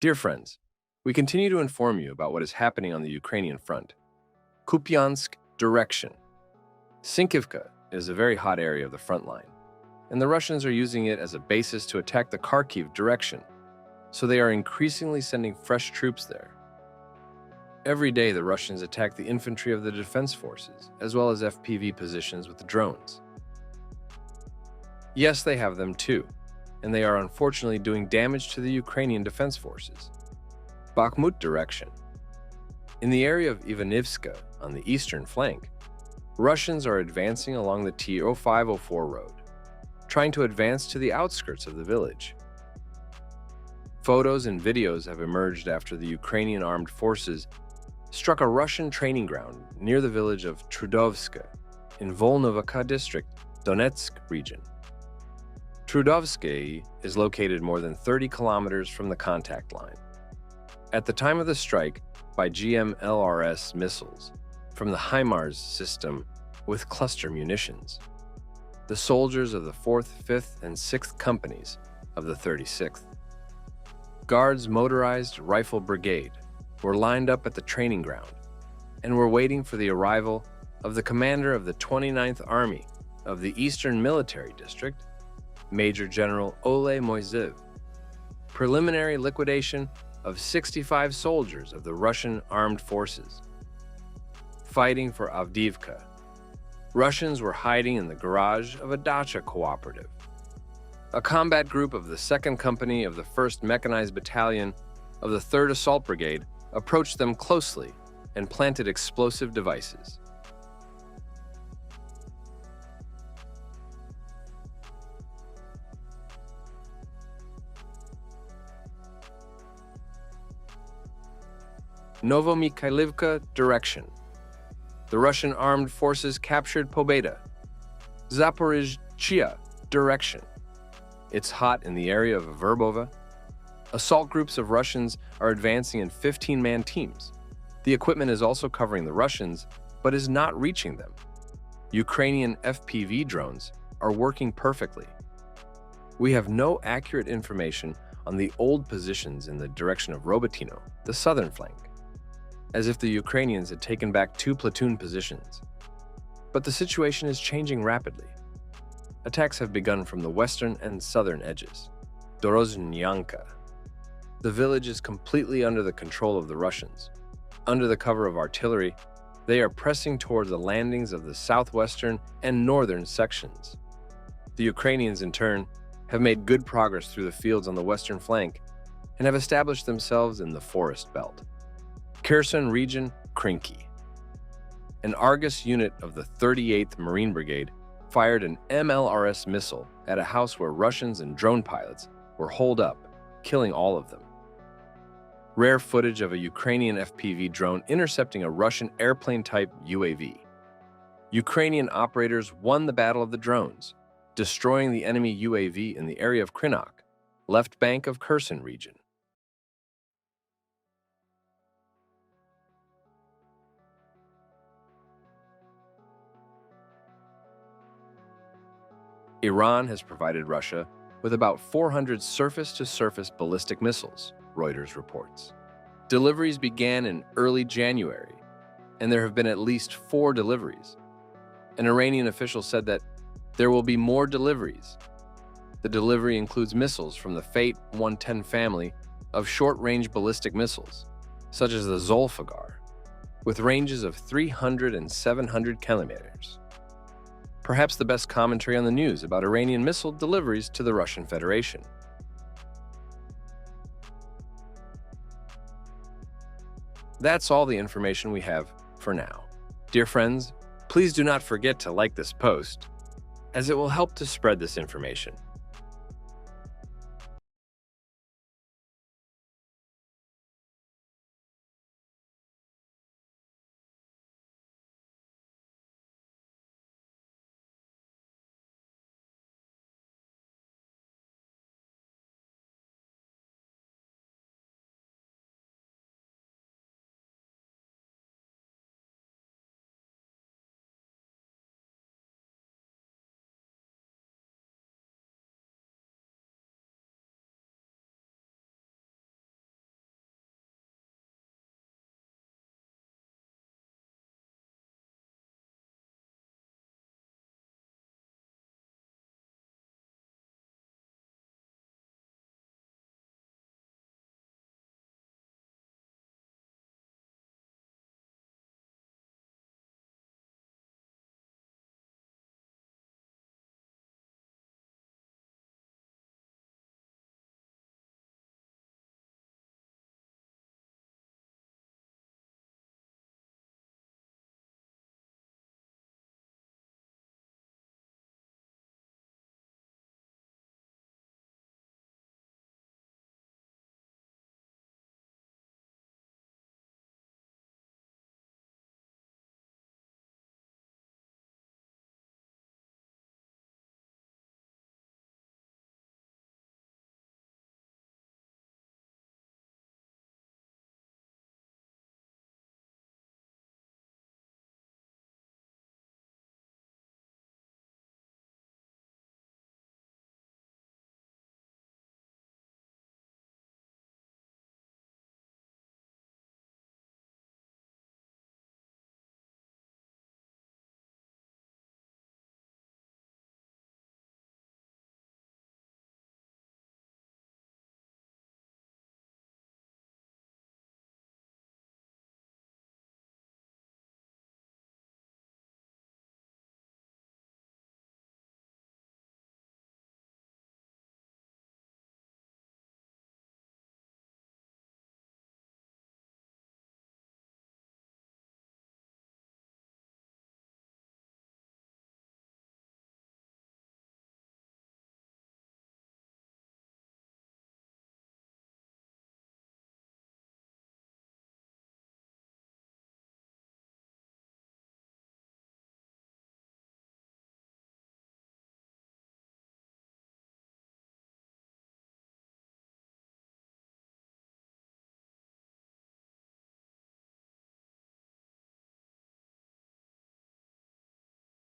Dear friends, we continue to inform you about what is happening on the Ukrainian front. Kupiansk direction. Sinkivka is a very hot area of the front line, and the Russians are using it as a basis to attack the Kharkiv direction, so they are increasingly sending fresh troops there. Every day, the Russians attack the infantry of the defense forces, as well as FPV positions with the drones. Yes, they have them too, and they are unfortunately doing damage to the Ukrainian defense forces. Bakhmut direction. In the area of Ivanivska, on the eastern flank, Russians are advancing along the T-0504 road, trying to advance to the outskirts of the village. Photos and videos have emerged after the Ukrainian armed forces struck a Russian training ground near the village of Trudovska in Volnovaka district, Donetsk region. Trudovsky is located more than 30 kilometers from the contact line. At the time of the strike by GMLRS missiles from the Himars system with cluster munitions, the soldiers of the 4th, 5th, and 6th companies of the 36th Guards Motorized Rifle Brigade were lined up at the training ground and were waiting for the arrival of the commander of the 29th Army of the Eastern Military District, Major General Ole Moiseev. Preliminary liquidation of 65 soldiers of the Russian armed forces. Fighting for Avdiivka. Russians were hiding in the garage of a dacha cooperative. A combat group of the 2nd Company of the 1st Mechanized Battalion of the 3rd Assault Brigade approached them closely and planted explosive devices. Novomikhailivka direction. The Russian armed forces captured Pobeda. Zaporizhzhia direction. It's hot in the area of Verbova. Assault groups of Russians are advancing in 15-man teams. The equipment is also covering the Russians, but is not reaching them. Ukrainian FPV drones are working perfectly. We have no accurate information on the old positions in the direction of Robotyno, the southern flank, as if the Ukrainians had taken back 2 platoon positions. But the situation is changing rapidly. Attacks have begun from the western and southern edges. Dorozhnyanka. The village is completely under the control of the Russians. Under the cover of artillery, they are pressing toward the landings of the southwestern and northern sections. The Ukrainians, in turn, have made good progress through the fields on the western flank and have established themselves in the forest belt. Kherson region, Krinky. An Argus unit of the 38th Marine Brigade fired an MLRS missile at a house where Russians and drone pilots were holed up, killing all of them. Rare footage of a Ukrainian FPV drone intercepting a Russian airplane-type UAV. Ukrainian operators won the battle of the drones, destroying the enemy UAV in the area of Krynak, left bank of Kherson region. Iran has provided Russia with about 400 surface-to-surface ballistic missiles, Reuters reports. Deliveries began in early January, and there have been at least 4 deliveries. An Iranian official said that there will be more deliveries. The delivery includes missiles from the Fate 110 family of short-range ballistic missiles, such as the Zolfagar, with ranges of 300 and 700 kilometers. Perhaps the best commentary on the news about Iranian missile deliveries to the Russian Federation. That's all the information we have for now. Dear friends, please do not forget to like this post, as it will help to spread this information.